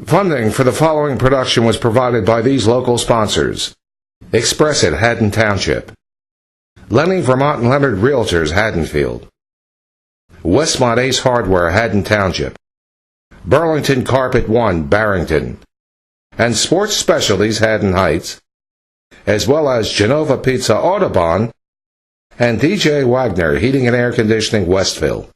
Funding for the following production was provided by these local sponsors: Express It, Haddon Township; Lenny Vermont and Leonard Realtors, Haddonfield; Westmont Ace Hardware, Haddon Township; Burlington Carpet One, Barrington; and Sports Specialties, Haddon Heights, as well as Genova Pizza, Audubon, and DJ Wagner, Heating and Air Conditioning, Westville.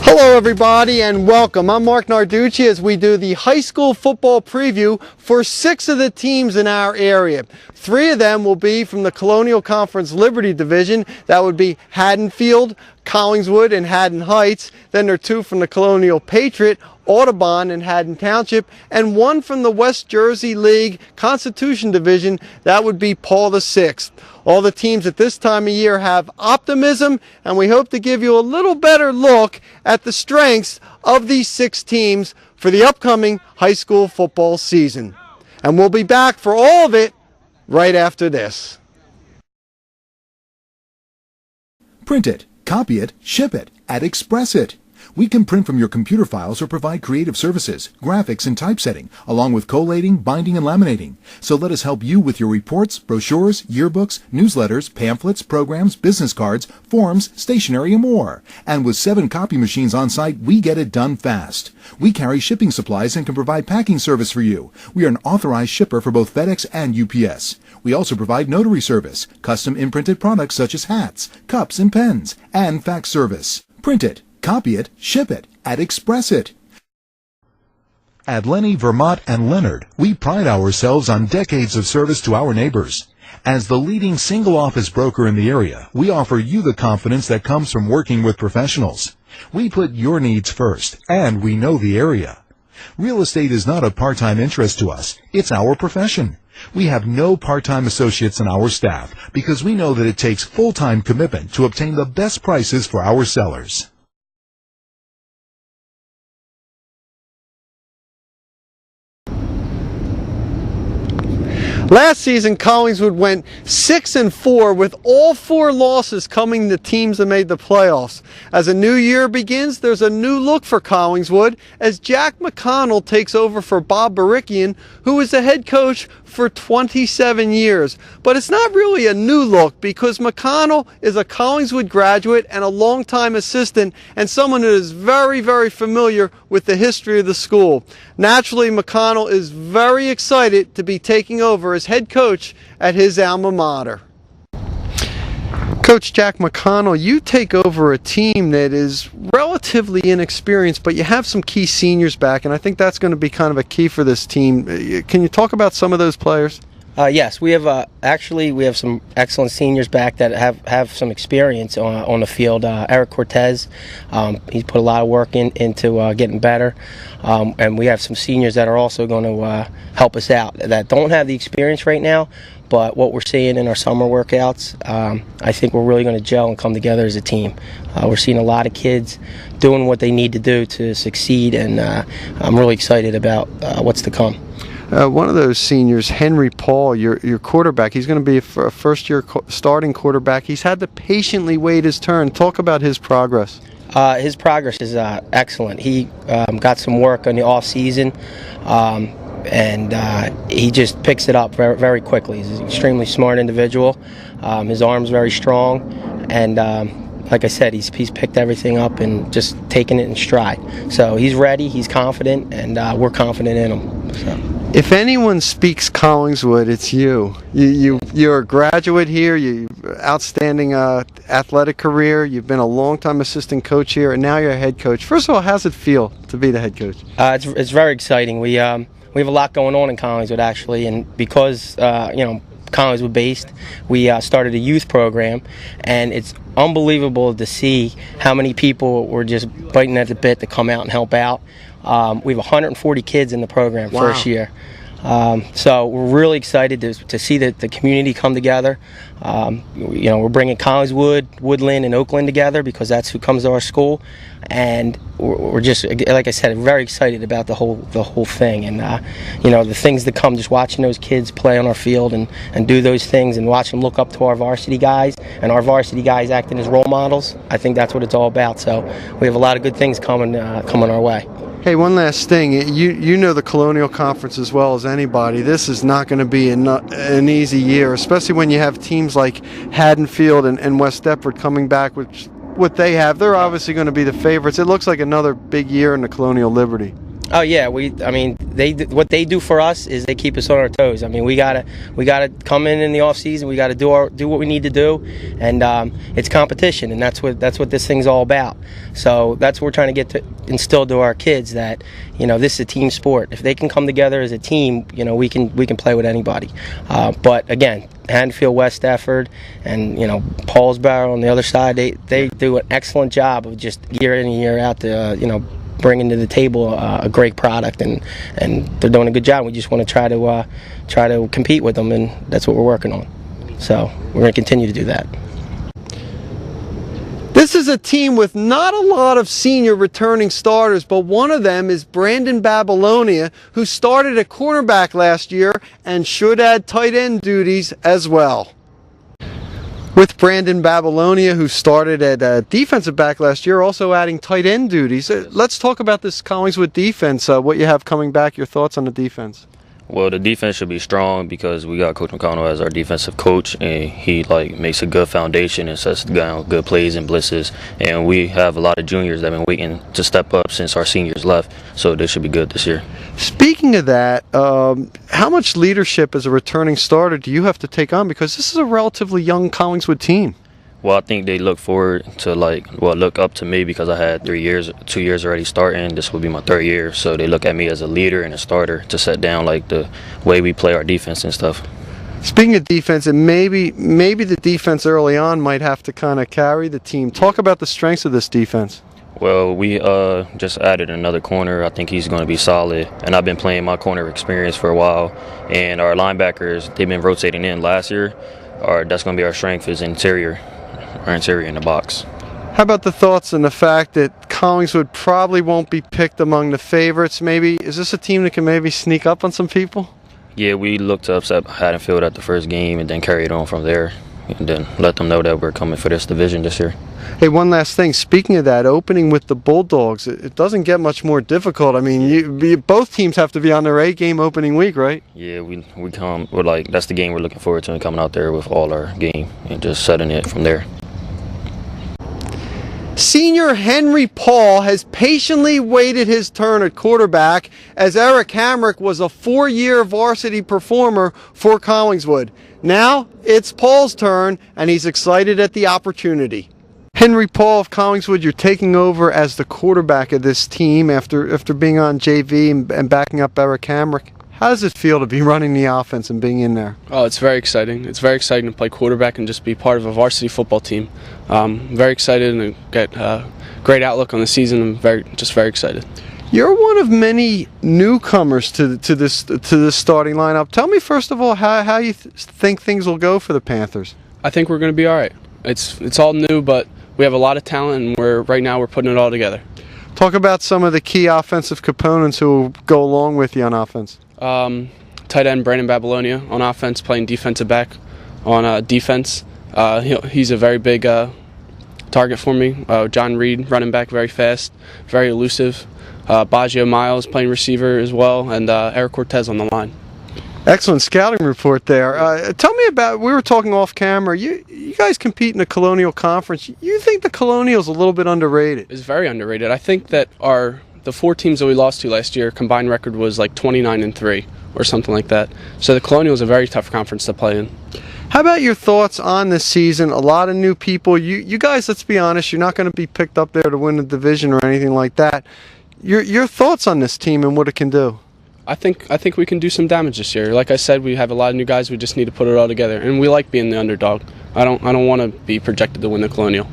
Hello everybody and welcome. I'm Mark Narducci as we do the high school football preview for 6 of the teams in our area. 3 of them will be from the Colonial Conference Liberty Division. That would be Haddonfield, Collingswood, and Haddon Heights. Then there are 2 from the Colonial Patriot, Audubon and Haddon Township, and 1 from the West Jersey League Constitution Division. That would be Paul VI. All the teams at this time of year have optimism, and we hope to give you a little better look at the strengths of these 6 teams for the upcoming high school football season. And we'll be back for all of it right after this. Print it, copy it, ship it at Express It. We can print from your computer files or provide creative services, graphics, and typesetting, along with collating, binding, and laminating. So let us help you with your reports, brochures, yearbooks, newsletters, pamphlets, programs, business cards, forms, stationery, and more. And with 7 copy machines on site, we get it done fast. We carry shipping supplies and can provide packing service for you. We are an authorized shipper for both FedEx and UPS. We also provide notary service, custom imprinted products such as hats, cups, and pens, and fax service. Print it, copy it, ship it at Express It. At Lenny, Vermont, and Leonard, we pride ourselves on decades of service to our neighbors. As the leading single-office broker in the area, we offer you the confidence that comes from working with professionals. We put your needs first, and we know the area. Real estate is not a part-time interest to us. It's our profession. We have no part-time associates in our staff because we know that it takes full-time commitment to obtain the best prices for our sellers. Last season, Collingswood went 6-4 with all 4 losses coming to teams that made the playoffs. As a new year begins, there's a new look for Collingswood as Jack McConnell takes over for Bob Barikian, who was the head coach for 27 years. But it's not really a new look because McConnell is a Collingswood graduate and a longtime assistant and someone who is very, very familiar with the history of the school. Naturally, McConnell is very excited to be taking over as head coach at his alma mater. Coach Jack McConnell, you take over a team that is relatively inexperienced, but you have some key seniors back, and I think that's going to be kind of a key for this team. Can you talk about some of those players? Yes, we have we have some excellent seniors back that have some experience on the field. Eric Cortez, he's put a lot of work into getting better, and we have some seniors that are also going to help us out that don't have the experience right now. But what we're seeing in our summer workouts, I think we're really going to gel and come together as a team. We're seeing a lot of kids doing what they need to do to succeed, and I'm really excited about what's to come. One of those seniors, Henry Paul, your quarterback, he's going to be a first-year starting quarterback. He's had to patiently wait his turn. Talk about his progress. His progress is excellent. He got some work in the off-season, and he just picks it up very, very quickly. He's an extremely smart individual. His arm's very strong, and like I said, he's picked everything up and just taken it in stride. So he's ready, he's confident, and we're confident in him. So. If anyone speaks Collingswood, it's you. You're a graduate here. You outstanding athletic career. You've been a long-time assistant coach here, and now you're a head coach. First of all, how's it feel to be the head coach? It's very exciting. We have a lot going on in Collingswood, actually, and because Collingswood based, we started a youth program, and it's unbelievable to see how many people were just biting at the bit to come out and help out. We have 140 kids in the program first year. So we're really excited to see the community come together. We're bringing Collingswood, Woodland, and Oakland together because that's who comes to our school, and we're just, like I said, very excited about the whole thing, and the things that come. Just watching those kids play on our field and do those things, and watch them look up to our varsity guys, and our varsity guys acting as role models. I think that's what it's all about. So we have a lot of good things coming our way. Hey, one last thing. You know the Colonial Conference as well as anybody. This is not going to be an easy year, especially when you have teams like Haddonfield and West Deptford coming back, which what they have. They're obviously going to be the favorites. It looks like another big year in the Colonial Liberty. Oh yeah, what they do for us is they keep us on our toes. I mean, we gotta come in the off season. We gotta do what we need to do, and it's competition, and that's what this thing's all about. So that's what we're trying to get to instill to our kids, that this is a team sport. If they can come together as a team, we can play with anybody. But again, Haddonfield, West Deptford, and Paulsboro on the other side, they do an excellent job of just year in and year out to bringing to the table a great product, and they're doing a good job. We just want to try to compete with them, and that's what we're working on. So we're going to continue to do that. This is a team with not a lot of senior returning starters, but one of them is Brandon Babylonia, who started at cornerback last year and should add tight end duties as well. With Brandon Babylonia, who started at defensive back last year, also adding tight end duties. Let's talk about this Collingswood defense, what you have coming back, your thoughts on the defense. Well, the defense should be strong because we got Coach McConnell as our defensive coach, and he makes a good foundation and sets down good plays and blitzes. And we have a lot of juniors that have been waiting to step up since our seniors left, so they should be good this year. Speaking of that, how much leadership as a returning starter do you have to take on? Because this is a relatively young Collingswood team. Well, I think they look forward to look up to me because I had 2 years already starting. This will be my third year, so they look at me as a leader and a starter to set down the way we play our defense and stuff. Speaking of defense, and maybe the defense early on might have to kind of carry the team. Talk about the strengths of this defense. Well, we just added another corner. I think he's going to be solid, and I've been playing my corner experience for a while. And our linebackers, they've been rotating in last year. That's going to be our strength is interior in the box. How about the thoughts on the fact that Collingswood probably won't be picked among the favorites? Maybe is this a team that can maybe sneak up on some people? Yeah, we looked to upset Haddonfield at the first game and then carry it on from there, and then let them know that we're coming for this division this year. Hey, one last thing. Speaking of that, opening with the Bulldogs, it doesn't get much more difficult. I mean, both teams have to be on their A game opening week, right? Yeah, that's the game we're looking forward to, and coming out there with all our game and just setting it from there. Senior Henry Paul has patiently waited his turn at quarterback as Eric Hamrick was a 4-year varsity performer for Collingswood. Now it's Paul's turn, and he's excited at the opportunity. Henry Paul of Collingswood, you're taking over as the quarterback of this team after being on JV and backing up Eric Hamrick. How does it feel to be running the offense and being in there? Oh, it's very exciting. It's very exciting to play quarterback and just be part of a varsity football team. Very excited and get a great outlook on the season. I'm very excited. You're one of many newcomers to this starting lineup. Tell me first of all how you think things will go for the Panthers. I think we're going to be all right. It's all new, but we have a lot of talent, and right now we're putting it all together. Talk about some of the key offensive components who will go along with you on offense. Tight end Brandon Babylonia on offense, playing defensive back on defense. He's a very big target for me. John Reed, running back, very fast, very elusive. Baggio Miles playing receiver as well, and Eric Cortez on the line. Excellent scouting report there. Tell me about, we were talking off camera, you guys compete in the Colonial Conference. You think the Colonial's a little bit underrated? It's very underrated. I think that the 4 teams that we lost to last year, combined record was 29-3 or something like that. So the Colonial is a very tough conference to play in. How about your thoughts on this season? A lot of new people. You guys, let's be honest, you're not going to be picked up there to win the division or anything like that. Your thoughts on this team and what it can do? I think we can do some damage this year. Like I said, we have a lot of new guys. We just need to put it all together, and we like being the underdog. I don't want to be projected to win the Colonial.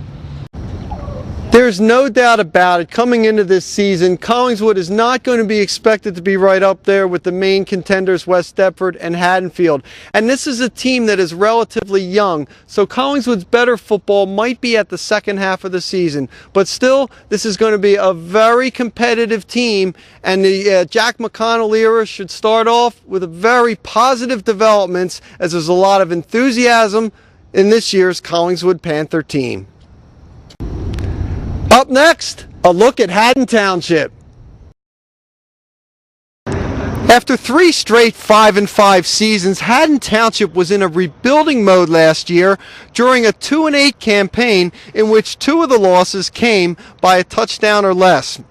There's no doubt about it. Coming into this season, Collingswood is not going to be expected to be right up there with the main contenders, West Deptford and Haddonfield. And this is a team that is relatively young, so Collingswood's better football might be at the second half of the season. But still, this is going to be a very competitive team, and the Jack McConnell era should start off with a very positive developments, as there's a lot of enthusiasm in this year's Collingswood Panther team. Up next, a look at Haddon Township. After 3 straight 5-5 seasons, Haddon Township was in a rebuilding mode last year during a 2-8 campaign in which 2 of the losses came by a touchdown or less.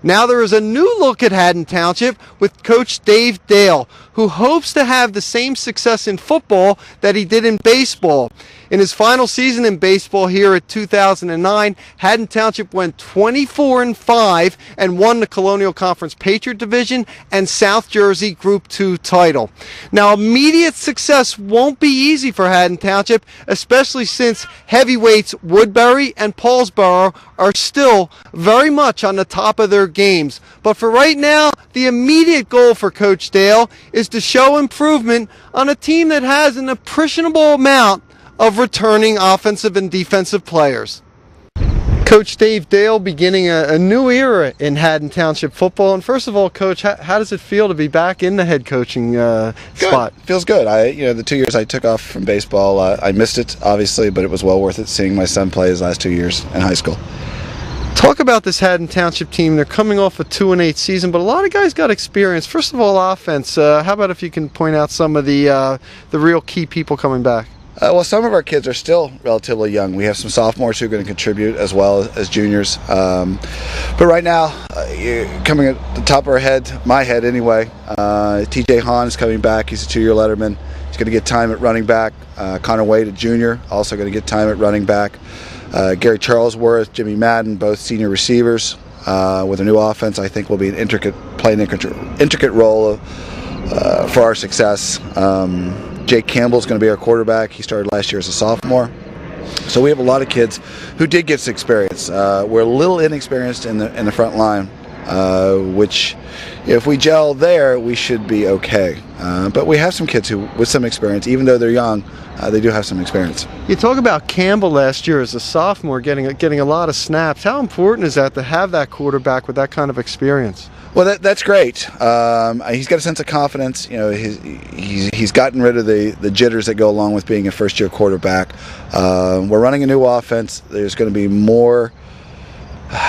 Now there is a new look at Haddon Township with Coach Dave Dale, who hopes to have the same success in football that he did in baseball. In his final season in baseball here at 2009, Haddon Township went 24-5 and won the Colonial Conference Patriot Division and South Jersey Group 2 title. Now, immediate success won't be easy for Haddon Township, especially since heavyweights Woodbury and Paulsboro are still very much on the top of their games. But for right now, the immediate goal for Coach Dale is to show improvement on a team that has an appreciable amount of returning offensive and defensive players. Coach Dave Dale beginning a new era in Haddon Township football. And first of all, Coach, how does it feel to be back in the head coaching spot? Feels good. The 2 years I took off from baseball, I missed it, obviously, but it was well worth it seeing my son play his last 2 years in high school. Talk about this Haddon Township team. They're coming off a 2-8 season, but a lot of guys got experience. First of all, offense. How about if you can point out some of the real key people coming back? Well, some of our kids are still relatively young. We have some sophomores who are going to contribute as well as juniors. But right now, coming at the top of our head, my head anyway, TJ Hahn is coming back. He's a 2-year letterman. He's going to get time at running back. Connor Wade, a junior, also going to get time at running back. Gary Charlesworth, Jimmy Madden, both senior receivers. With a new offense, I think will be an intricate role for our success. Jake Campbell's going to be our quarterback. He started last year as a sophomore. So we have a lot of kids who did get some experience. We're a little inexperienced in the front line, which if we gel there, we should be okay. But we have some kids who, with some experience, even though they're young, they do have some experience. You talk about Campbell last year as a sophomore getting a lot of snaps. How important is that to have that quarterback with that kind of experience? Well, that's great. He's got a sense of confidence. You know, he's gotten rid of the jitters that go along with being a first-year quarterback. We're running a new offense. There's going to be more.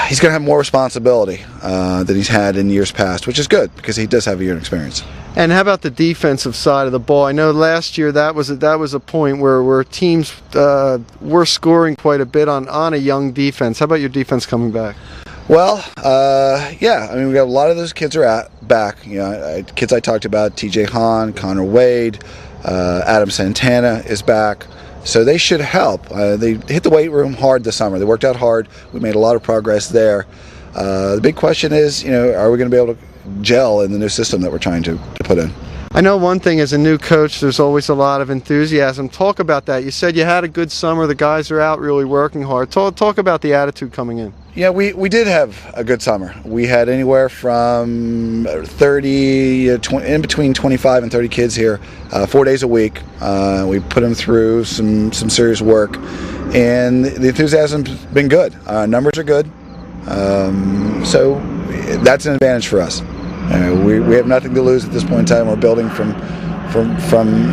He's going to have more responsibility than he's had in years past, which is good because he does have a year of experience. And how about the defensive side of the ball? I know last year that was a point where teams were scoring quite a bit on a young defense. How about your defense coming back? Well, yeah. I mean, we got a lot of those kids are back. You know, kids I talked about: T.J. Hahn, Connor Wade, Adam Santana is back. So they should help. They hit the weight room hard this summer. They worked out hard. We made a lot of progress there. The big question is, you know, are we going to be able to gel in the new system that we're trying to put in? I know one thing, as a new coach, there's always a lot of enthusiasm. Talk about that. You said you had a good summer. The guys are out really working hard. Talk about the attitude coming in. Yeah, we did have a good summer. We had anywhere from 30, in between 25 and 30 kids here, 4 days a week. We put them through some serious work, and the enthusiasm's been good. Numbers are good, so that's an advantage for us. We have nothing to lose at this point in time. We're building from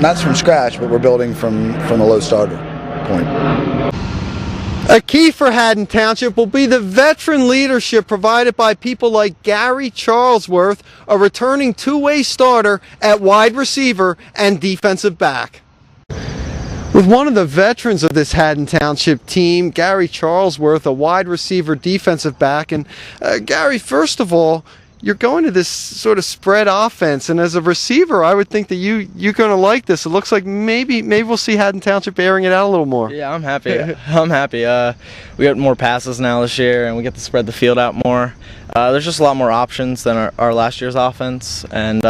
not from scratch, but we're building from a low starter point. A key for Haddon Township will be the veteran leadership provided by people like Gary Charlesworth, a returning two-way starter at wide receiver and defensive back. With one of the veterans of this Haddon Township team, Gary Charlesworth, a wide receiver defensive back. And Gary, first of all, you're going to this sort of spread offense, and as a receiver, I would think that you're going to like this. It looks like maybe we'll see Haddon Township airing it out a little more. Yeah, I'm happy. I'm happy. We got more passes now this year, and we get to spread the field out more. There's just a lot more options than our last year's offense, and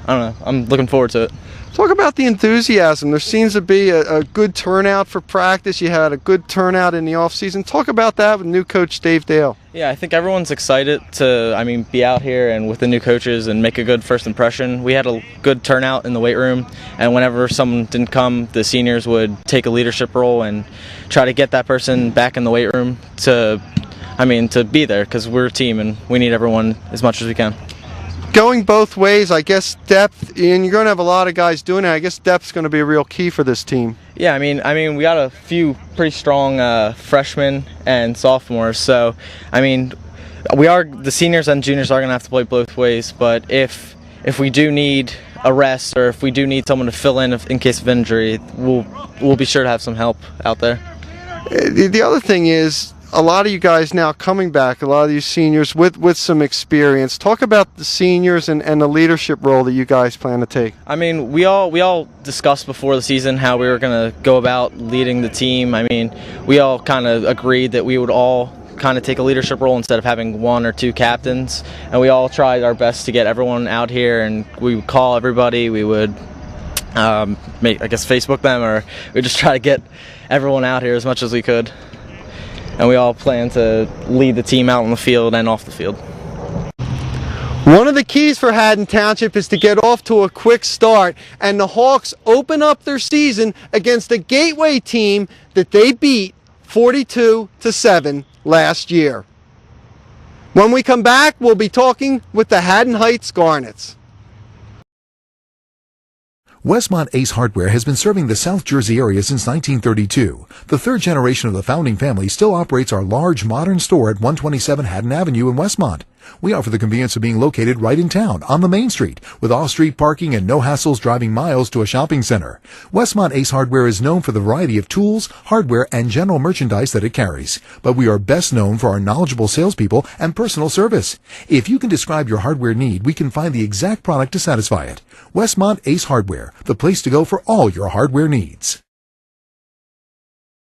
I don't know. I'm looking forward to it. Talk about the enthusiasm. There seems to be a good turnout for practice. You had a good turnout in the off-season. Talk about that with new coach Dave Dale. Yeah, I think everyone's excited to, be out here and with the new coaches and make a good first impression. We had a good turnout in the weight room, and whenever someone didn't come, the seniors would take a leadership role and try to get that person back in the weight room to be there, because we're a team and we need everyone as much as we can. Going both ways, I guess depth, and you're going to have a lot of guys doing it. I guess depth's going to be a real key for this team. Yeah, I mean, we got a few pretty strong freshmen and sophomores. So, the seniors and juniors are going to have to play both ways. But if we do need a rest, or if we do need someone to fill in case of injury, we'll be sure to have some help out there. The other thing is, a lot of you guys now coming back, a lot of you seniors with some experience. Talk about the seniors and the leadership role that you guys plan to take. We all discussed before the season how we were going to go about leading the team. We all kind of agreed that we would all kind of take a leadership role instead of having one or two captains. And we all tried our best to get everyone out here, and we would call everybody. We would Facebook them, or we just try to get everyone out here as much as we could. And we all plan to lead the team out on the field and off the field. One of the keys for Haddon Township is to get off to a quick start, and the Hawks open up their season against a Gateway team that they beat 42-7 last year. When we come back, we'll be talking with the Haddon Heights Garnets. Westmont Ace Hardware has been serving the South Jersey area since 1932. The third generation of the founding family still operates our large modern store at 127 Haddon Avenue in Westmont. We offer the convenience of being located right in town on the main street with off-street parking and no hassles driving miles to a shopping center. Westmont Ace Hardware is known for the variety of tools, hardware, and general merchandise that it carries. But we are best known for our knowledgeable salespeople and personal service. If you can describe your hardware need, we can find the exact product to satisfy it. Westmont Ace Hardware, the place to go for all your hardware needs.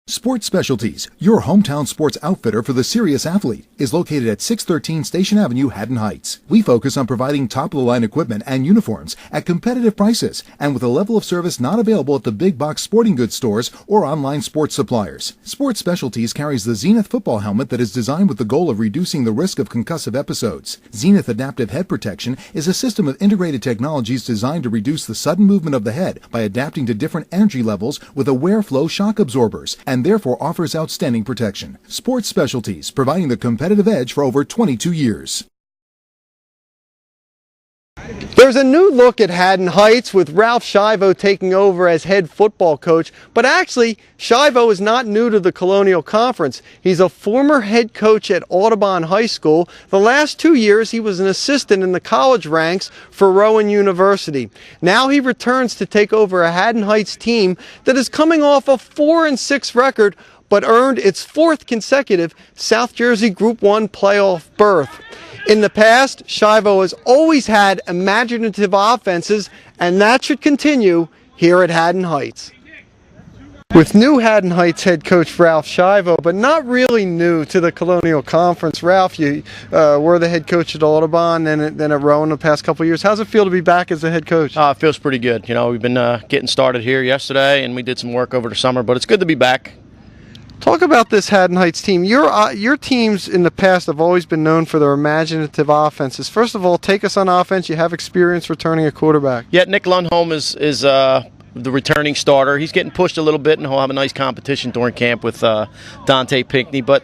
Sports Specialties, your hometown sports outfitter for the serious athlete, is located at 613 Station Avenue, Haddon Heights. We focus on providing top-of-the-line equipment and uniforms at competitive prices and with a level of service not available at the big box sporting goods stores or online sports suppliers. Sports Specialties carries the Zenith football helmet that is designed with the goal of reducing the risk of concussive episodes. Zenith Adaptive Head Protection is a system of integrated technologies designed to reduce the sudden movement of the head by adapting to different energy levels with aware flow shock absorbers, and therefore offers outstanding protection. Sports Specialties, providing the competitive edge for over 22 years. There's a new look at Haddon Heights with Ralph Shivo taking over as head football coach, but actually Shivo is not new to the Colonial Conference. He's a former head coach at Audubon High School. The last 2 years he was an assistant in the college ranks for Rowan University. Now he returns to take over a Haddon Heights team that is coming off a 4-6 record but earned its fourth consecutive South Jersey Group 1 playoff berth. In the past, Shivo has always had imaginative offenses, and that should continue here at Haddon Heights. With new Haddon Heights head coach Ralph Shivo, but not really new to the Colonial Conference. Ralph, you were the head coach at Audubon, then at Rowan the past couple of years. How's it feel to be back as the head coach? It feels pretty good. We've been getting started here yesterday, and we did some work over the summer, but it's good to be back. Talk about this Haddon Heights team. Your teams in the past have always been known for their imaginative offenses. First of all, take us on offense. You have experience returning a quarterback. Yeah, Nick Lundholm is the returning starter. He's getting pushed a little bit, and he'll have a nice competition during camp with Dante Pinckney. But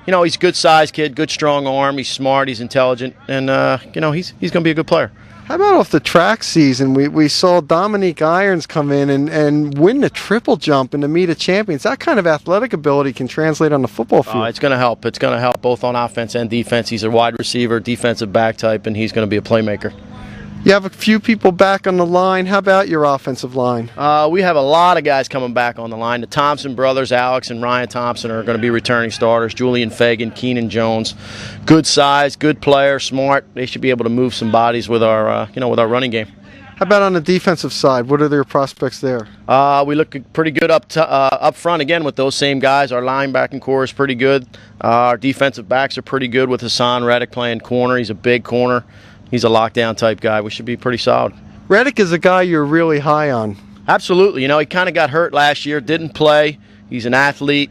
he's a good sized kid, good strong arm. He's smart, he's intelligent, and he's going to be a good player. How about off the track season? We saw Dominique Irons come in and win the triple jump in the Meet of Champions. That kind of athletic ability can translate on the football field. It's going to help. It's going to help both on offense and defense. He's a wide receiver, defensive back type, and he's going to be a playmaker. You have a few people back on the line. How about your offensive line? We have a lot of guys coming back on the line. The Thompson brothers, Alex and Ryan Thompson, are going to be returning starters. Julian Fagan, Keenan Jones, good size, good player, smart. They should be able to move some bodies with our, with our running game. How about on the defensive side? What are their prospects there? We look pretty good up front again with those same guys. Our linebacking core is pretty good. Our defensive backs are pretty good with Hassan Reddick playing corner. He's a big corner. He's a lockdown type guy. We should be pretty solid. Reddick is a guy you're really high on. Absolutely. You know, he kind of got hurt last year, didn't play. He's an athlete.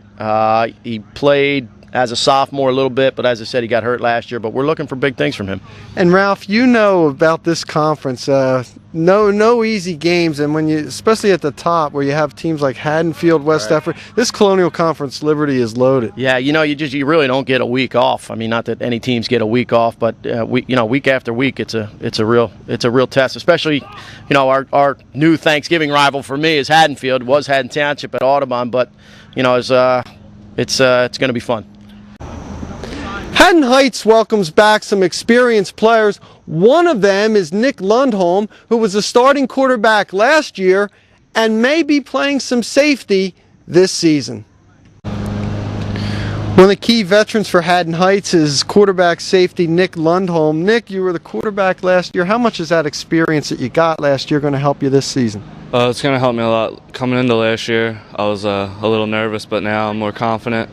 He played as a sophomore a little bit, but as I said, he got hurt last year. But we're looking for big things from him. And Ralph, you know about this conference. No easy games, and when you, especially at the top where you have teams like Haddonfield, West Effort, this Colonial Conference Liberty is loaded. Yeah, you know, you really don't get a week off. I mean, not that any teams get a week off, but week after week, it's a real test. Especially, you know, our new Thanksgiving rival for me is Haddonfield. It was Haddon Township at Audubon, but you know, it's going to be fun. Haddon Heights welcomes back some experienced players. One of them is Nick Lundholm, who was a starting quarterback last year and may be playing some safety this season. One of the key veterans for Haddon Heights is quarterback safety Nick Lundholm. Nick, you were the quarterback last year. How much is that experience that you got last year going to help you this season? It's going to help me a lot. Coming into last year, I was a little nervous, but now I'm more confident,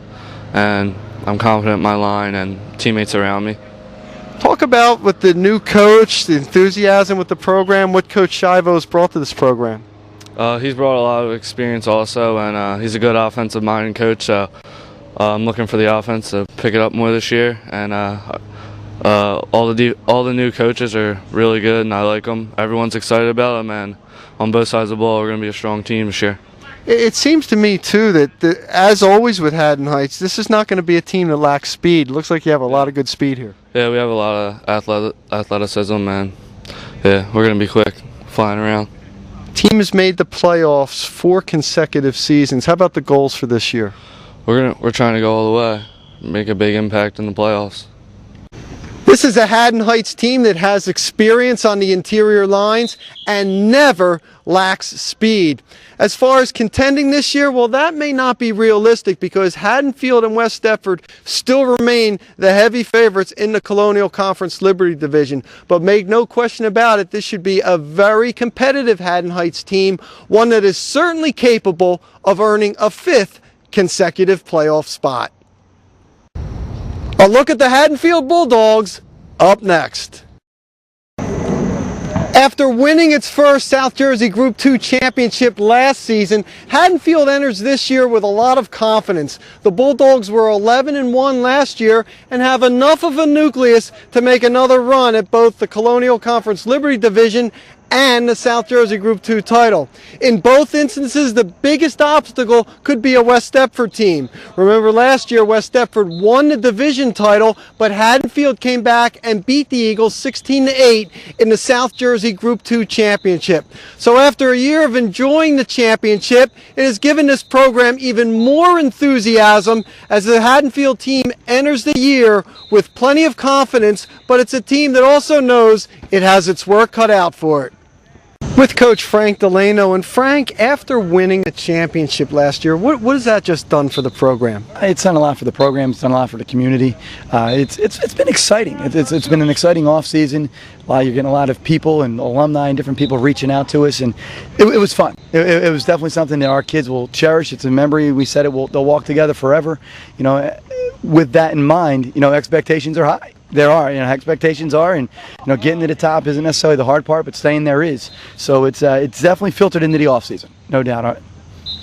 and I'm confident in my line and teammates around me. Talk about with the new coach, the enthusiasm with the program, what Coach Shivo's brought to this program. He's brought a lot of experience also, and he's a good offensive-minded coach, so I'm looking for the offense to pick it up more this year. And all the new coaches are really good, and I like them. Everyone's excited about them, and on both sides of the ball, we're going to be a strong team this year. It seems to me, too, that as always with Haddon Heights, this is not going to be a team that lacks speed. It looks like you have a lot of good speed here. Yeah, we have a lot of athleticism, and yeah, we're going to be quick, flying around. Team has made the playoffs 4 consecutive seasons. How about the goals for this year? We're trying to go all the way, make a big impact in the playoffs. This is a Haddon Heights team that has experience on the interior lines and never lacks speed. As far as contending this year, well, that may not be realistic because Haddonfield and West Effort still remain the heavy favorites in the Colonial Conference Liberty Division. But make no question about it, this should be a very competitive Haddon Heights team, one that is certainly capable of earning a 5th consecutive playoff spot. A look at the Haddonfield Bulldogs up next. After winning its first South Jersey Group 2 championship last season, Haddonfield enters this year with a lot of confidence. The Bulldogs were 11-1 last year and have enough of a nucleus to make another run at both the Colonial Conference Liberty Division and the South Jersey Group 2 title. In both instances, the biggest obstacle could be a West Deptford team. Remember last year, West Deptford won the division title, but Haddonfield came back and beat the Eagles 16-8 in the South Jersey Group 2 championship. So after a year of enjoying the championship, it has given this program even more enthusiasm as the Haddonfield team enters the year with plenty of confidence, but it's a team that also knows it has its work cut out for it. With Coach Frank Delano. And Frank, after winning the championship last year, what has that just done for the program? It's done a lot for the program. It's done a lot for the community. It's been exciting. It's been an exciting off season. You're getting a lot of people and alumni and different people reaching out to us, and it was fun. It was definitely something that our kids will cherish. It's a memory. We said they'll walk together forever. You know, with that in mind, you know, expectations are high. There are, you know, expectations are, and you know, getting to the top isn't necessarily the hard part, but staying there is. So it's definitely filtered into the off season, no doubt.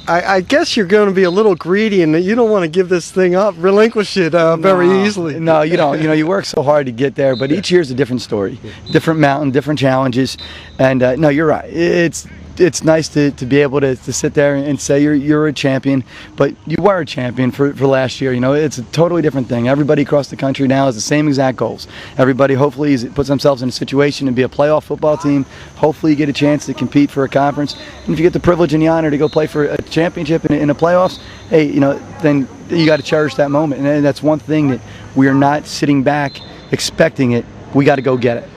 I guess you're going to be a little greedy and that you don't want to give this thing up, relinquish it very easily. No, you don't. You know, you work so hard to get there, but each year's a different story, different mountain, different challenges, and no, you're right. It's nice to be able to sit there and say you're a champion, but you were a champion for last year. You know, it's a totally different thing. Everybody across the country now has the same exact goals. Everybody hopefully puts themselves in a situation to be a playoff football team. Hopefully you get a chance to compete for a conference. And if you get the privilege and the honor to go play for a championship in the playoffs, hey, you know, then you got to cherish that moment. And that's one thing that we are not sitting back expecting it. We got to go get it.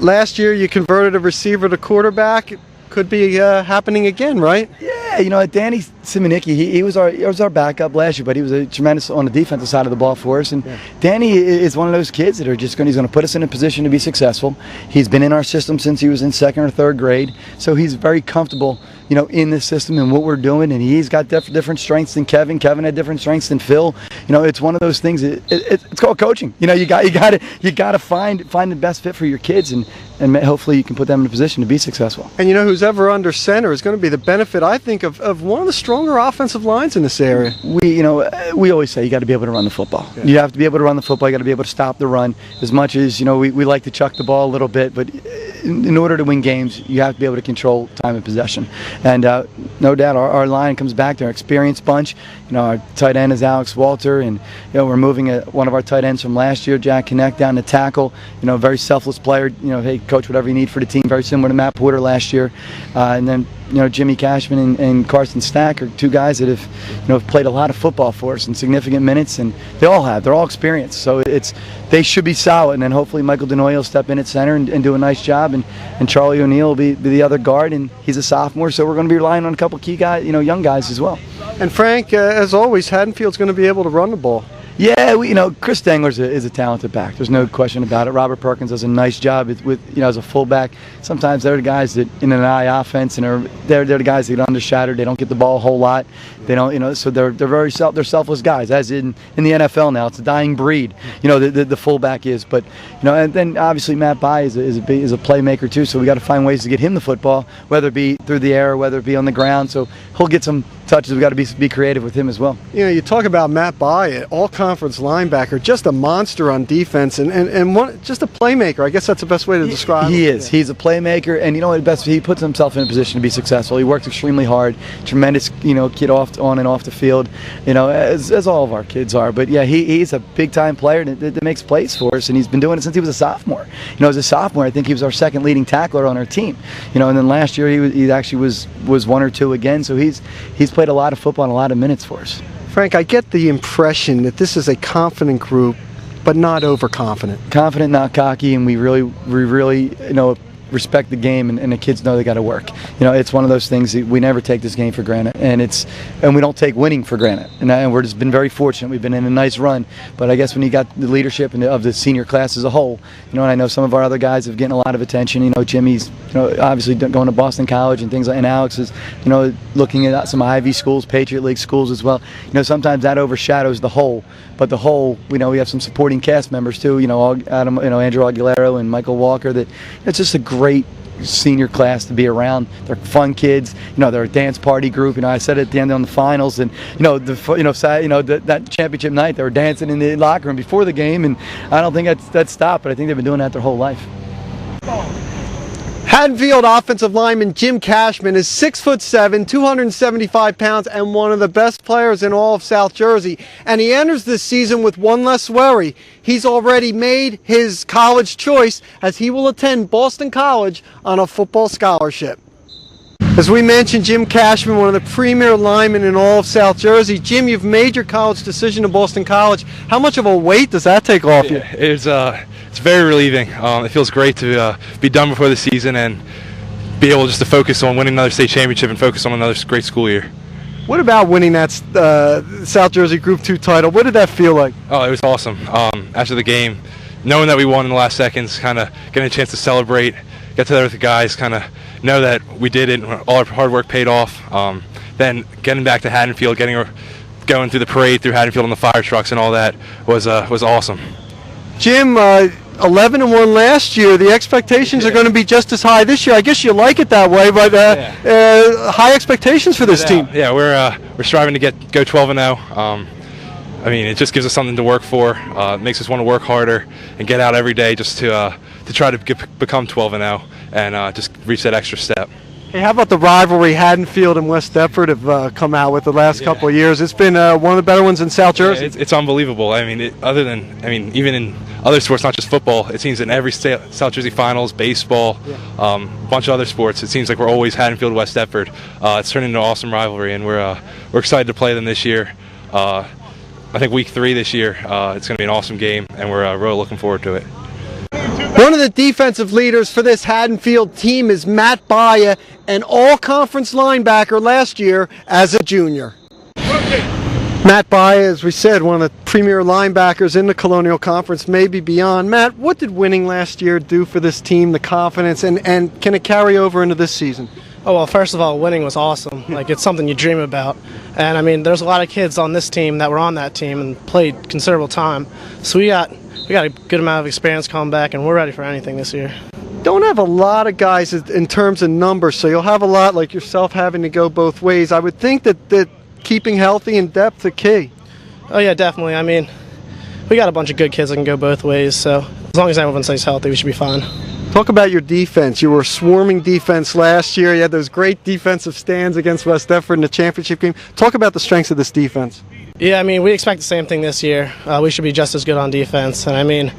Last year you converted a receiver to quarterback. Could be happening again, right? Yeah, you know, Danny Simonicki, he was our backup last year, but he was a tremendous on the defensive side of the ball for us. And yeah. Danny is one of those kids that are he's going to put us in a position to be successful. He's been in our system since he was in 2nd or 3rd grade, so he's very comfortable, in this system and what we're doing. And he's got different strengths than Kevin. Kevin had different strengths than Phil. It's one of those things. It's called coaching. You got to find the best fit for your kids, and hopefully you can put them in a position to be successful. And who's ever under center is going to be the benefit, I think, of one of the stronger offensive lines in this area. We always say you got to be able to run the football. Yeah. You have to be able to run the football. You got to be able to stop the run. As much as we like to chuck the ball a little bit, but in order to win games, you have to be able to control time of possession. And no doubt, our line comes back to our experienced bunch. Our tight end is Alex Walter, and we're moving one of our tight ends from last year, Jack Connect, down to tackle. Very selfless player. Hey, coach, whatever you need for the team. Very similar to Matt Porter last year. And then Jimmy Cashman and Carson Stack are two guys that have played a lot of football for us in significant minutes, and they're all experienced. So they should be solid, and then hopefully Michael Denoy will step in at center and do a nice job, and Charlie O'Neill will be the other guard, and he's a sophomore, so we're going to be relying on a couple key guys, young guys as well. And Frank, as always, Haddonfield's going to be able to run the ball. Yeah, Chris Dengler is a talented back. There's no question about it. Robert Perkins does a nice job with as a fullback. Sometimes they're the guys that in an eye offense, and they're the guys that get undershadowed. They don't get the ball a whole lot. They don't, so they're very they're selfless guys. As in the NFL now, it's a dying breed. The fullback is, but and then obviously Matt Bai is a playmaker too. So we got to find ways to get him the football, whether it be through the air, whether it be on the ground. So he'll get some touches. We got to be creative with him as well. You talk about Matt Bai, all-conference linebacker, just a monster on defense, and just a playmaker. I guess that's the best way to describe him. He is. He's a playmaker, and he puts himself in a position to be successful. He works extremely hard. Tremendous, kid on and off the field, as all of our kids are. But yeah, he's a big-time player that makes plays for us, and he's been doing it since he was a sophomore. As a sophomore, I think he was our second leading tackler on our team. And then last year he actually was one or two again. So he's played a lot of football and a lot of minutes for us. Frank, I get the impression that this is a confident group, but not overconfident. Confident, not cocky, and we really respect the game, and the kids know they got to work. It's one of those things that we never take this game for granted, and we don't take winning for granted. And we're just been very fortunate. We've been in a nice run, but I guess when you got the leadership of the senior class as a whole, and I know some of our other guys have getting a lot of attention. Jimmy's, obviously going to Boston College and things like, and Alex is, looking at some Ivy schools, Patriot League schools as well. Sometimes that overshadows the whole. But the whole, we have some supporting cast members too. Adam, Andrew Aguilera and Michael Walker. That it's just a great senior class to be around. They're fun kids. They're a dance party group. I said it at the end on the finals, and that championship night they were dancing in the locker room before the game, and I don't think that's stopped. But I think they've been doing that their whole life. Haddonfield offensive lineman Jim Cashman is 6'7", 275 pounds, and one of the best players in all of South Jersey. And he enters this season with one less worry. He's already made his college choice, as he will attend Boston College on a football scholarship. As we mentioned, Jim Cashman, one of the premier linemen in all of South Jersey. Jim, you've made your college decision to Boston College. How much of a weight does that take off you? It's very relieving. It feels great to be done before the season and be able just to focus on winning another state championship and focus on another great school year. What about winning that South Jersey Group 2 title? What did that feel like? Oh, it was awesome. After the game, knowing that we won in the last seconds, kind of getting a chance to celebrate, get together with the guys, kind of know that we did it, and all our hard work paid off. Then getting back to Haddonfield, going through the parade through Haddonfield on the fire trucks and all that was awesome. Jim, 11-1 last year. The expectations are going to be just as high this year. I guess you like it that way, but high expectations for this team. Yeah, we're striving to go 12-0. It just gives us something to work for. It makes us want to work harder and get out every day just to try to become 12-0 and just reach that extra step. Hey, how about the rivalry Haddonfield and West Deptford have come out with the last couple of years? It's been one of the better ones in South Jersey. Yeah, it's unbelievable. Even in other sports, not just football, it seems in every South Jersey finals, baseball, a bunch of other sports, it seems like we're always Haddonfield, West Deptford. It's turned into an awesome rivalry, and we're excited to play them this year. I think week 3 this year, it's going to be an awesome game, and we're really looking forward to it. One of the defensive leaders for this Haddonfield team is Matt Baya, an all-conference linebacker last year as a junior. Matt Baya, as we said, one of the premier linebackers in the Colonial Conference, maybe beyond. Matt, what did winning last year do for this team, the confidence, and can it carry over into this season? Oh, well, first of all, winning was awesome. Like, it's something you dream about. And, I mean, there's a lot of kids on this team that were on that team and played considerable time. So we got a good amount of experience coming back, and we're ready for anything this year. Don't have a lot of guys in terms of numbers, so you'll have a lot like yourself having to go both ways. I would think that keeping healthy and depth are key. Oh, yeah, definitely. I mean, we got a bunch of good kids that can go both ways, so as long as everyone stays healthy, we should be fine. Talk about your defense. You were a swarming defense last year. You had those great defensive stands against West Deptford in the championship game. Talk about the strengths of this defense. Yeah, I mean, we expect the same thing this year. We should be just as good on defense. And, I mean,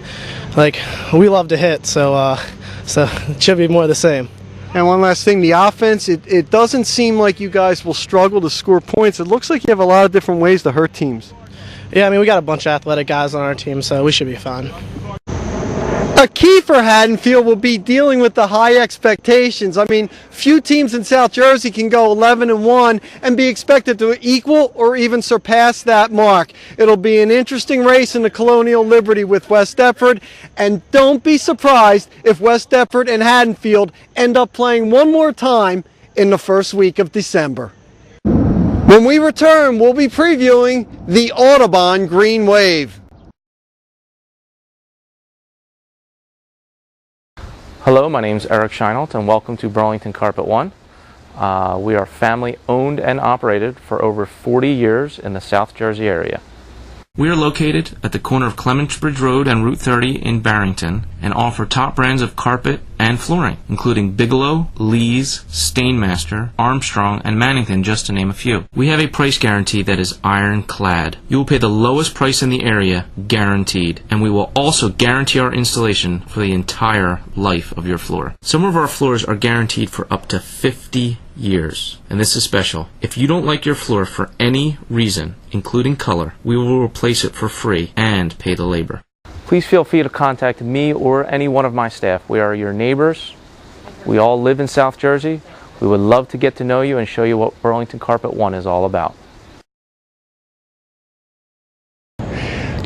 like, we love to hit, so it should be more of the same. And one last thing, the offense, it doesn't seem like you guys will struggle to score points. It looks like you have a lot of different ways to hurt teams. Yeah, I mean, we got a bunch of athletic guys on our team, so we should be fine. A key for Haddonfield will be dealing with the high expectations. I mean, few teams in South Jersey can go 11-1 and be expected to equal or even surpass that mark. It'll be an interesting race in the Colonial Liberty with West Deptford, and don't be surprised if West Deptford and Haddonfield end up playing one more time in the first week of December. When we return, we'll be previewing the Audubon Green Wave. Hello, my name is Eric Scheinelt and welcome to Burlington Carpet One. We are family owned and operated for over 40 years in the South Jersey area. We are located at the corner of Clementsbridge Road and Route 30 in Barrington and offer top brands of carpet and flooring, including Bigelow, Lees, Stainmaster, Armstrong, and Mannington, just to name a few. We have a price guarantee that is ironclad. You will pay the lowest price in the area, guaranteed, and we will also guarantee our installation for the entire life of your floor. Some of our floors are guaranteed for up to 50 years, and this is special. If you don't like your floor for any reason, including color, we will replace it for free and pay the labor. Please feel free to contact me or any one of my staff. We are your neighbors. We all live in South Jersey. We would love to get to know you and show you what Burlington Carpet One is all about.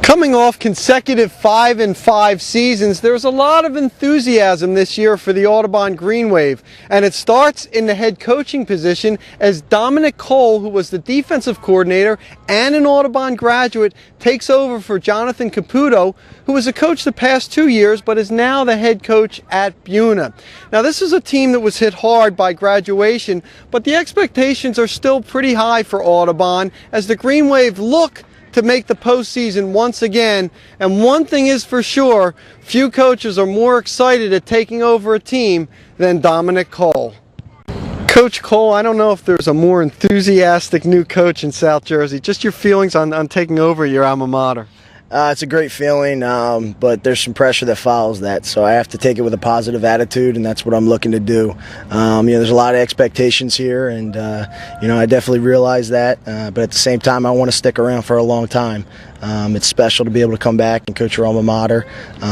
Coming off consecutive 5-5 seasons, there's a lot of enthusiasm this year for the Audubon Green Wave, and it starts in the head coaching position as Dominic Cole, who was the defensive coordinator and an Audubon graduate, takes over for Jonathan Caputo, who was a coach the past 2 years but is now the head coach at Buna. Now, this is a team that was hit hard by graduation, but the expectations are still pretty high for Audubon as the Green Wave look to make the postseason once again. And one thing is for sure, few coaches are more excited at taking over a team than Dominic Cole. Coach Cole, I don't know if there's a more enthusiastic new coach in South Jersey. Just your feelings on taking over your alma mater. It's a great feeling, but there's some pressure that follows that, so I have to take it with a positive attitude, and that's what I'm looking to do. There's a lot of expectations here, and I definitely realize that, but at the same time, I want to stick around for a long time. It's special to be able to come back and coach your alma mater,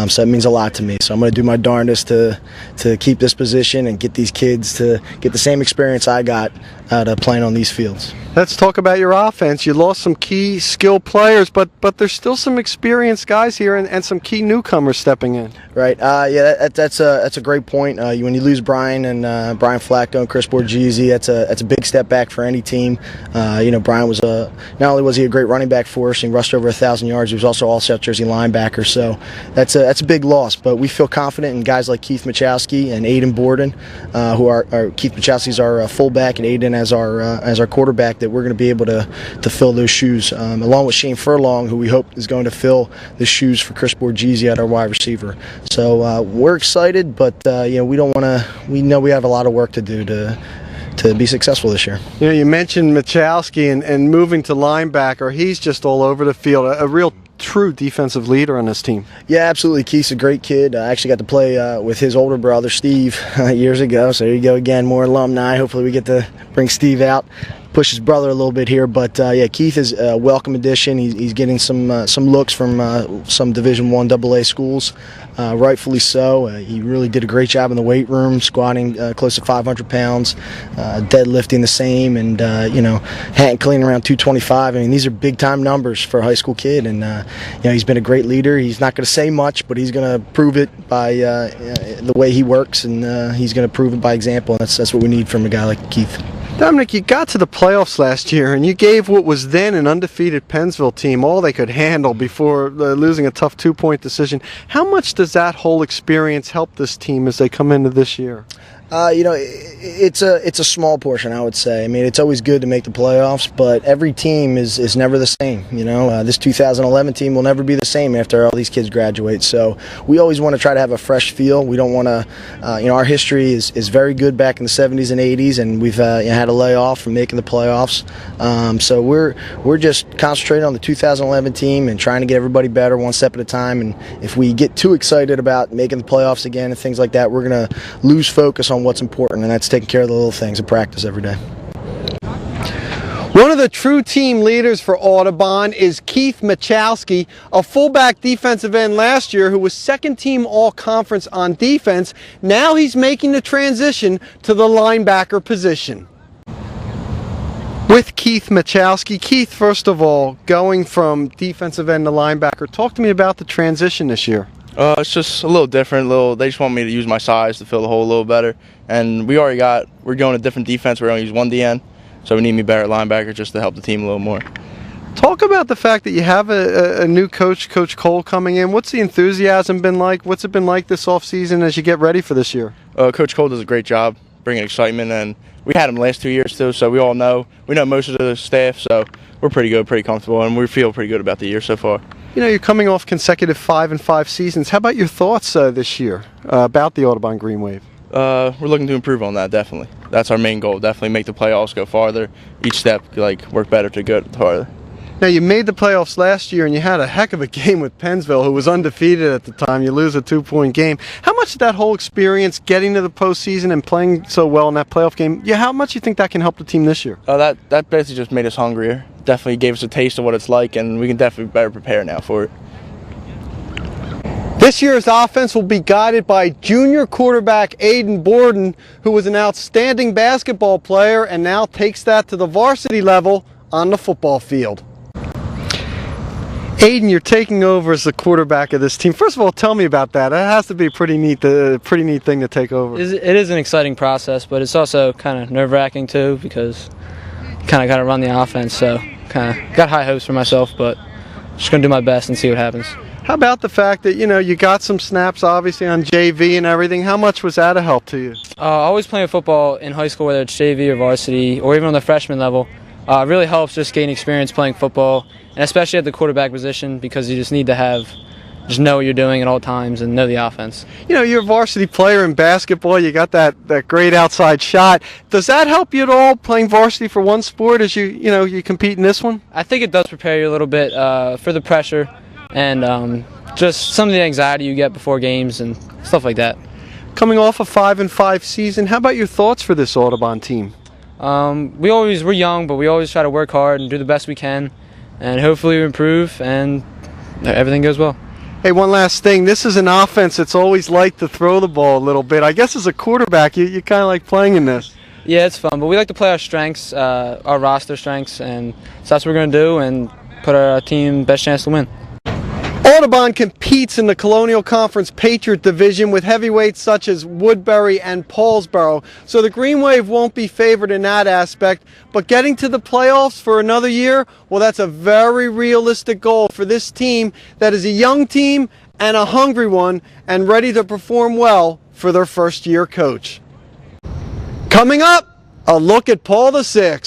so that means a lot to me. So I'm going to do my darndest to keep this position and get these kids to get the same experience I got out of playing on these fields. Let's talk about your offense. You lost some key skill players, but there's still some experienced guys here and some key newcomers stepping in. Right. That's a great point. When you lose Brian and Brian Flacco and Chris Borgese, that's a big step back for any team. Brian was not only was he a great running back for us, he rushed over 1,000 yards. He was also all South Jersey linebacker. So that's a big loss. But we feel confident in guys like Keith Machowski and Aiden Borden, who are Keith Machowski's our fullback and Aiden as our quarterback, that we're going to be able to fill those shoes, along with Shane Furlong, who we hope is going to fill the shoes for Chris Borgese at our wide receiver. So we're excited, but we don't want to. We know we have a lot of work to do to be successful this year. You mentioned Machowski and moving to linebacker. He's just all over the field. A real true defensive leader on this team. Yeah, absolutely. Keith's a great kid. I actually got to play with his older brother, Steve, years ago. So there you go again, more alumni. Hopefully we get to bring Steve out, push his brother a little bit here. But Keith is a welcome addition. He's getting some looks from some Division I AA schools. rightfully so. He really did a great job in the weight room, squatting close to 500 pounds, deadlifting the same, and hand clean around 225. I mean, these are big time numbers for a high school kid, and he's been a great leader. He's not going to say much, but he's going to prove it by the way he works, and he's going to prove it by example. And that's what we need from a guy like Keith. Dominic, you got to the playoffs last year, and you gave what was then an undefeated Pennsville team all they could handle before losing a tough 2-point decision. How much does that whole experience help this team as they come into this year? It's a small portion, I would say. I mean, it's always good to make the playoffs, but every team is never the same. This 2011 team will never be the same after all these kids graduate. So we always want to try to have a fresh feel. We don't want to, our history is very good back in the 70s and 80s, and we've had a layoff from making the playoffs. So we're just concentrating on the 2011 team and trying to get everybody better one step at a time. And if we get too excited about making the playoffs again and things like that, we're going to lose focus on what's important, and that's taking care of the little things in practice every day. One of the true team leaders for Audubon is Keith Machowski, a fullback defensive end last year who was second team all-conference on defense. Now he's making the transition to the linebacker position. With Keith Machowski. Keith, first of all, going from defensive end to linebacker, talk to me about the transition this year. It's just a little different. They just want me to use my size to fill the hole a little better. And we're going a different defense. We're going to use one DN, so we need me better at linebacker just to help the team a little more. Talk about the fact that you have a new coach, Coach Cole, coming in. What's the enthusiasm been like? What's it been like this offseason as you get ready for this year? Coach Cole does a great job bringing excitement, and we had him the last 2 years too, so we know most of the staff, so we're pretty good, pretty comfortable, and we feel pretty good about the year so far. You're coming off consecutive 5-5 seasons. How about your thoughts this year about the Audubon Green Wave? We're looking to improve on that, definitely. That's our main goal, definitely make the playoffs, go farther. Each step, work better to go farther. Now, you made the playoffs last year, and you had a heck of a game with Pennsville, who was undefeated at the time. You lose a 2-point game. How much did that whole experience, getting to the postseason and playing so well in that playoff game, how much do you think that can help the team this year? That basically just made us hungrier. Definitely gave us a taste of what it's like, and we can definitely better prepare now for it. This year's offense will be guided by junior quarterback Aiden Borden, who was an outstanding basketball player and now takes that to the varsity level on the football field. Aiden, you're taking over as the quarterback of this team. First of all, tell me about that. That has to be a pretty neat thing to take over. It is an exciting process, but it's also kind of nerve-wracking too, because you kind of got to run the offense. So kind of got high hopes for myself, but just going to do my best and see what happens. How about the fact that, you got some snaps, obviously, on JV and everything? How much was that a help to you? Always playing football in high school, whether it's JV or varsity, or even on the freshman level, really helps just gain experience playing football, and especially at the quarterback position, because you just need to just know what you're doing at all times and know the offense. You're a varsity player in basketball. You got that great outside shot. Does that help you at all, playing varsity for one sport as you compete in this one? I think it does prepare you a little bit for the pressure and just some of the anxiety you get before games and stuff like that. Coming off a 5-5 season, how about your thoughts for this Audubon team? We're young, but we always try to work hard and do the best we can, and hopefully we improve and everything goes well. Hey, one last thing. This is an offense that's always liked to throw the ball a little bit. I guess as a quarterback, you kind of like playing in this. Yeah, it's fun, but we like to play our strengths, our roster strengths, and so that's what we're going to do and put our team best chance to win. Audubon competes in the Colonial Conference Patriot Division with heavyweights such as Woodbury and Paulsboro, so the Green Wave won't be favored in that aspect, but getting to the playoffs for another year, well, that's a very realistic goal for this team that is a young team and a hungry one and ready to perform well for their first-year coach. Coming up, a look at Paul VI.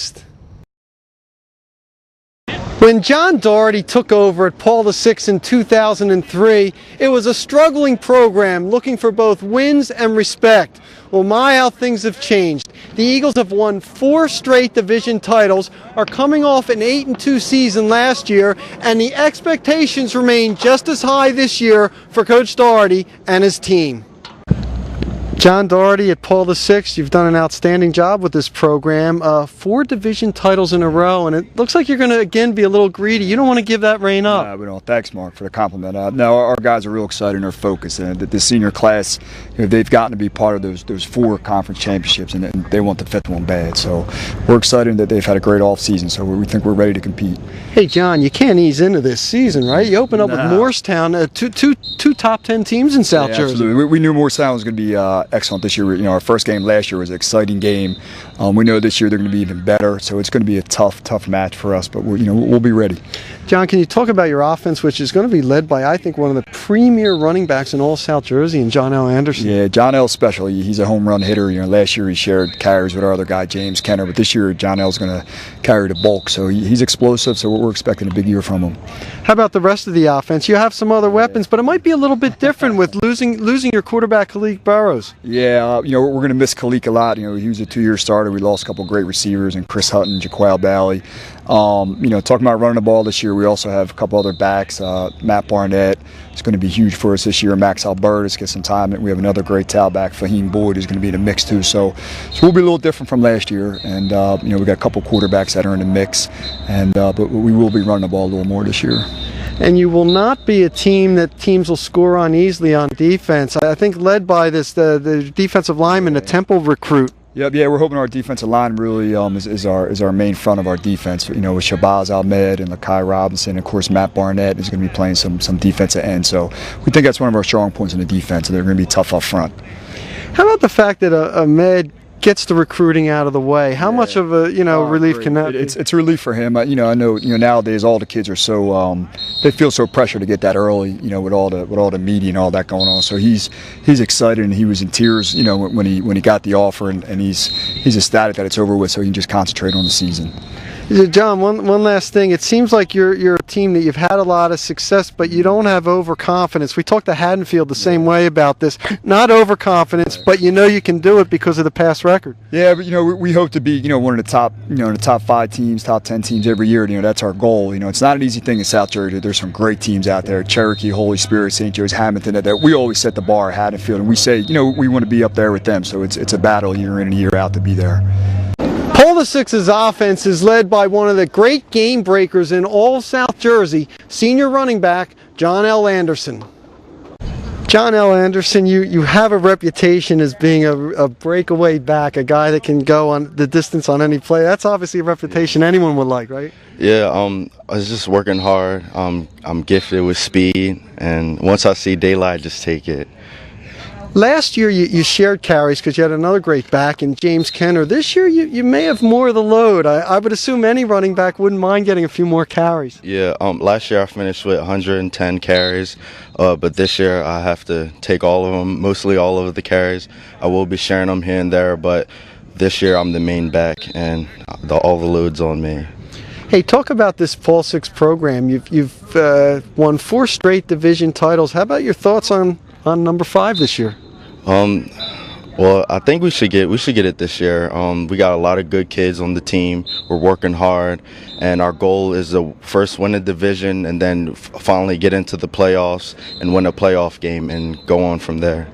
When John Doherty took over at Paul VI in 2003, it was a struggling program looking for both wins and respect. Well, how things have changed. The Eagles have won 4 straight division titles, are coming off an 8-2 season last year, and the expectations remain just as high this year for Coach Doherty and his team. John Doherty at Paul VI, you've done an outstanding job with this program. 4 division titles in a row, and it looks like you're going to again be a little greedy. You don't want to give that reign up. We don't. Thanks, Mark, for the compliment. No, our guys are real excited and are focused. And the senior class, they've gotten to be part of those 4 conference championships, and they want the 5th one bad. So we're excited that they've had a great off season. So we think we're ready to compete. Hey, John, you can't ease into this season, right? You open up with Morristown, two top 10 teams in South Jersey. Absolutely. We knew Morristown was going to be excellent this year. Our first game last year was an exciting game. We know this year they're going to be even better, so it's going to be a tough match for us. But we'll be ready. John, can you talk about your offense, which is going to be led by, I think, one of the premier running backs in all South Jersey, and John L. Anderson? Yeah, John L's special. He's a home run hitter. Last year he shared carries with our other guy, James Kenner, but this year John L's going to carry the bulk. So he's explosive. So we're expecting a big year from him. How about the rest of the offense? You have some other weapons, but it might be a little bit different with losing your quarterback, Khalik Burrows. Yeah, we're going to miss Khalik a lot. He was a 2-year starter. We lost a couple of great receivers, and Chris Hutton, Jaquale Bally. Talking about running the ball this year, we also have a couple other backs. Matt Barnett is going to be huge for us this year. Max Albertus gets some time. And we have another great tailback, Fahim Boyd, who's going to be in the mix too. So we'll be a little different from last year. And we got a couple quarterbacks that are in the mix, but we will be running the ball a little more this year. And you will not be a team that teams will score on easily on defense. I think led by the defensive lineman, a Temple recruit. Yeah, we're hoping our defensive line really is our main front of our defense. With Shabazz Ahmed and Lakai Robinson, and of course Matt Barnett is going to be playing some defensive end. So we think that's one of our strong points in the defense, and they're going to be tough up front. How about the fact that Ahmed gets the recruiting out of the way? How much of a relief can that be? It's a relief for him. I know nowadays all the kids are so they feel so pressured to get that early. With all the media and all that going on. So he's excited, and he was in tears. When he got the offer, and he's ecstatic that it's over with, so he can just concentrate on the season. John, one last thing. It seems like you're a team that you've had a lot of success, but you don't have overconfidence. We talked to Haddonfield the same way about this. Not overconfidence, but you can do it because of the past record. Yeah, but we hope to be one of the top in the top 5 teams, top 10 teams every year. That's our goal. It's not an easy thing in South Jersey. There's some great teams out there: Cherokee, Holy Spirit, St. Joe's, Hamilton. That we always set the bar at Haddonfield, and we say we want to be up there with them. So it's a battle year in and year out to be there. Paul VI's offense is led by one of the great game breakers in all of South Jersey, senior running back John L. Anderson. John L. Anderson, you have a reputation as being a breakaway back, a guy that can go on the distance on any play. That's obviously a reputation anyone would like, right? Yeah, I was just working hard. I'm gifted with speed, and once I see daylight, I just take it. Last year you shared carries because you had another great back in James Kenner. This year you may have more of the load. I would assume any running back wouldn't mind getting a few more carries. Yeah, last year I finished with 110 carries, but this year I have to take all of them, mostly all of the carries. I will be sharing them here and there, but this year I'm the main back, and all the load's on me. Hey, talk about this Paul VI program. You've won 4 straight division titles. How about your thoughts on number 5 this year? Well, I think we should get it this year. We got a lot of good kids on the team. We're working hard, and our goal is to first win a division and then finally get into the playoffs and win a playoff game and go on from there.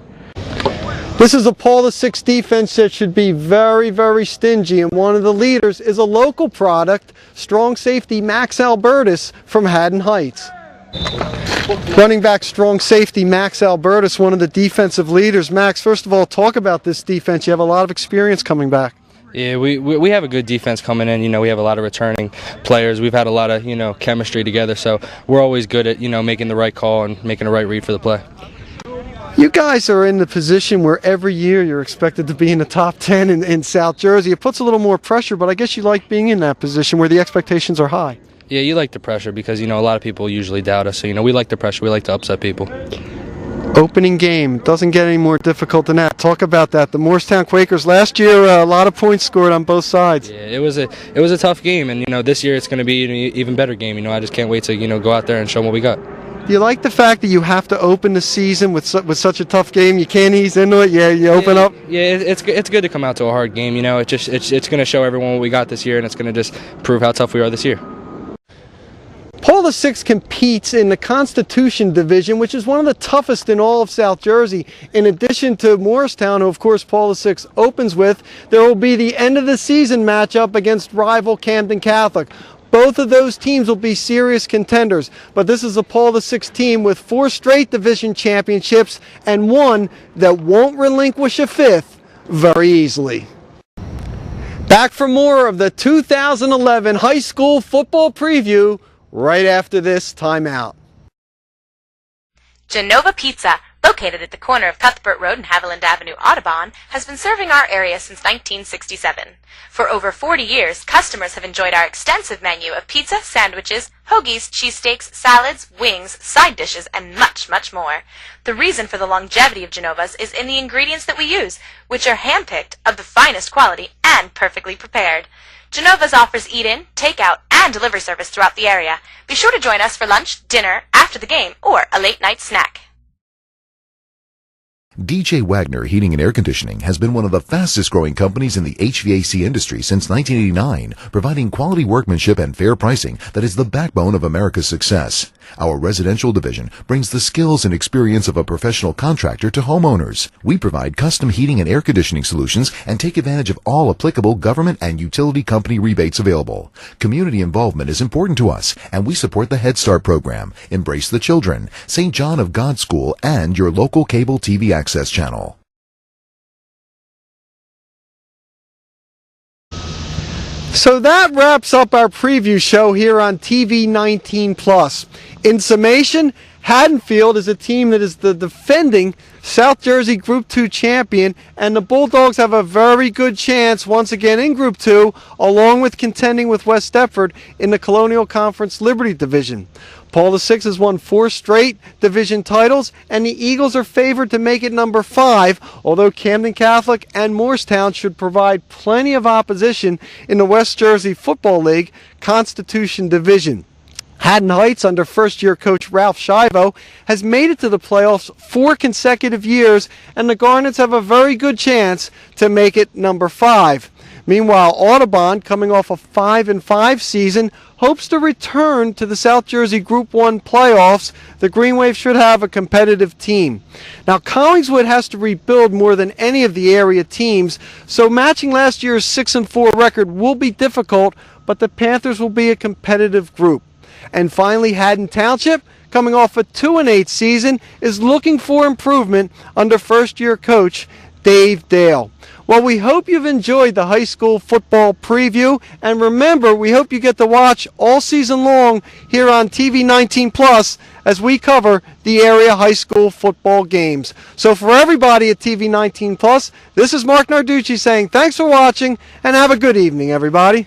This is a Paul VI defense that should be very, very stingy, and one of the leaders is a local product, strong safety Max Albertus from Haddon Heights. Running back, strong safety Max Albertus, one of the defensive leaders. Max, first of all, talk about this defense. You have a lot of experience coming back. Yeah, we have a good defense coming in. We have a lot of returning players. We've had a lot of chemistry together, so we're always good at making the right call and making the right read for the play. You guys are in the position where every year you're expected to be in the top 10 in South Jersey. It puts a little more pressure, but I guess you like being in that position where the expectations are high. Yeah, you like the pressure because, a lot of people usually doubt us. So, we like the pressure. We like to upset people. Opening game. Doesn't get any more difficult than that. Talk about that. The Morristown Quakers last year, a lot of points scored on both sides. Yeah, it was a tough game. And, this year it's going to be an even better game. I just can't wait to, go out there and show them what we got. Do you like the fact that you have to open the season with such a tough game? You can't ease into it. Yeah, you open up. Yeah, it's good to come out to a hard game. It's going to show everyone what we got this year, and it's going to just prove how tough we are this year. Paul VI competes in the Constitution Division, which is one of the toughest in all of South Jersey. In addition to Morristown, who of course Paul VI opens with, there will be the end of the season matchup against rival Camden Catholic. Both of those teams will be serious contenders, but this is a Paul VI team with 4 straight division championships and one that won't relinquish a 5th very easily. Back for more of the 2011 high school football preview right after this timeout. Genova Pizza, located at the corner of Cuthbert Road and Haviland Avenue, Audubon, has been serving our area since 1967. For over 40 years, customers have enjoyed our extensive menu of pizza, sandwiches, hoagies, cheesesteaks, salads, wings, side dishes, and much, much more. The reason for the longevity of Genova's is in the ingredients that we use, which are hand-picked, of the finest quality, and perfectly prepared. Genova's offers eat-in, take-out, and delivery service throughout the area. Be sure to join us for lunch, dinner, after the game, or a late-night snack. DJ Wagner Heating and Air Conditioning has been one of the fastest growing companies in the HVAC industry since 1989, providing quality workmanship and fair pricing that is the backbone of America's success. Our residential division brings the skills and experience of a professional contractor to homeowners. We provide custom heating and air conditioning solutions and take advantage of all applicable government and utility company rebates available. Community involvement is important to us, and we support the Head Start program, Embrace the Children, St. John of God School, and your local cable TV access channel. So that wraps up our preview show here on TV 19 Plus. In summation, Haddonfield is a team that is the defending South Jersey Group 2 champion, and the Bulldogs have a very good chance once again in Group 2, along with contending with West Deptford in the Colonial Conference Liberty Division. Paul VI has won 4 straight division titles, and the Eagles are favored to make it number 5, although Camden Catholic and Morristown should provide plenty of opposition in the West Jersey Football League Constitution Division. Haddon Heights, under first-year coach Ralph Shivo, has made it to the playoffs 4 consecutive years, and the Garnets have a very good chance to make it number 5. Meanwhile, Audubon, coming off a 5-5 season, hopes to return to the South Jersey Group 1 playoffs. The Green Wave should have a competitive team. Now, Collingswood has to rebuild more than any of the area teams, so matching last year's 6-4 record will be difficult, but the Panthers will be a competitive group. And finally, Haddon Township, coming off a 2-8 season, is looking for improvement under first-year coach Dave Dale. Well, we hope you've enjoyed the high school football preview, and remember, we hope you get to watch all season long here on TV 19 Plus as we cover the area high school football games. So for everybody at TV 19 Plus, this is Mark Narducci saying thanks for watching, and have a good evening, everybody.